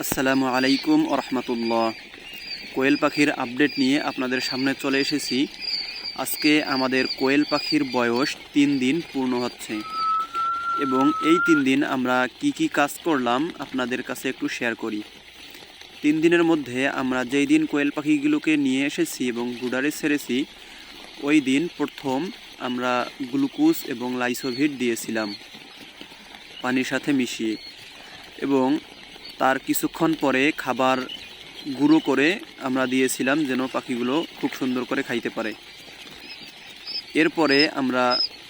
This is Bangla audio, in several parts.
আসসালামু আলাইকুম ওরহমতুল্লাহ। কোয়েল পাখির আপডেট নিয়ে আপনাদের সামনে চলে এসেছি। আজকে আমাদের কোয়েল পাখির বয়স 3 দিন পূর্ণ হচ্ছে এবং এই 3 দিন আমরা কি কাজ করলাম আপনাদের কাছে একটু শেয়ার করি। 3 দিনের মধ্যে আমরা যেই দিন কোয়েল পাখিগুলোকে নিয়ে এসেছি এবং ব্রুডারে ছেড়েছি, ওই দিন প্রথম আমরা গ্লুকোজ এবং লাইসোভিট দিয়েছিলাম পানির সাথে মিশিয়ে, এবং তার কিছুক্ষণ পরে খাবার গুঁড়ো করে আমরা দিয়েছিলাম যেন পাখিগুলো খুব সুন্দর করে খাইতে পারে। এরপরে আমরা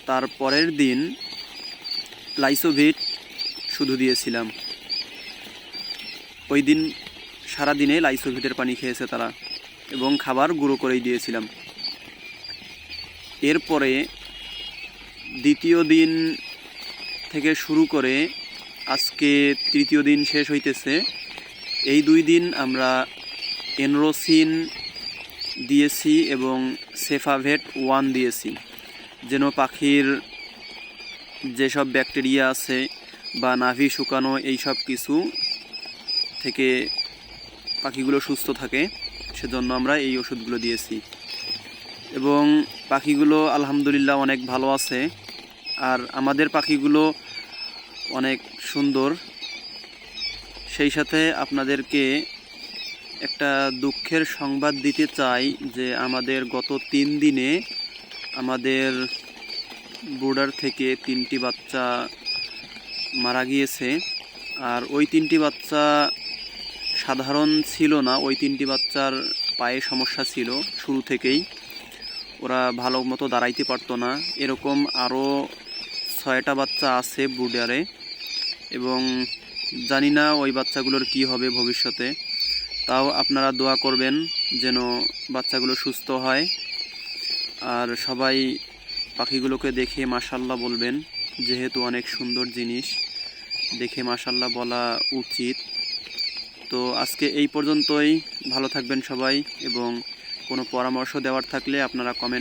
তার পরের দিন লাইসোভিট শুধু দিয়েছিলাম। ওই দিন সারাদিনে লাইসোভিটের পানি খেয়েছে তারা এবং খাবার গুঁড়ো করেই দিয়েছিলাম। এরপরে দ্বিতীয় দিন থেকে শুরু করে আজকে তৃতীয় দিন শেষ হইতেছে, এই 2 দিন আমরা এনরোসিন দিয়েছি এবং সেফাভেট 1 দিয়েছি যেন পাখির যেসব ব্যাকটেরিয়া আছে বা নাভি শুকানো এই সব কিছু থেকে পাখিগুলো সুস্থ থাকে, সেজন্য আমরা এই ওষুধগুলো দিয়েছি এবং পাখিগুলো আলহামদুলিল্লাহ অনেক ভালো আছে। আর আমাদের পাখিগুলো অনেক সুন্দর। সেই সাথে আপনাদেরকে একটা দুঃখের সংবাদ দিতে চাই যে আমাদের গত 3 দিনে আমাদের ব্রুডার থেকে 3টি বাচ্চা মারা গিয়েছে। আর ওই 3টি বাচ্চা সাধারণ ছিল না, ওই 3টি বাচ্চার পায়ে সমস্যা ছিল শুরু থেকেই, ওরা ভালো মতো দাঁড়াইতে পারতো না। এরকম আরও 6টা বাচ্চা আছে ব্রুডারে এবং জানি না ওই বাচ্চাগুলোর কি হবে ভবিষ্যতে। তাও আপনারা দোয়া করবেন যেন বাচ্চাগুলো সুস্থ হয়। আর সবাই পাখিগুলোকে দেখে মাশাআল্লাহ বলবেন, যেহেতু অনেক সুন্দর জিনিস, দেখে মাশাআল্লাহ বলা উচিত। তো আজকে এই পর্যন্তই। ভালো থাকবেন সবাই এবং কোনো পরামর্শ দেওয়ার থাকলে আপনারা কমেন্ট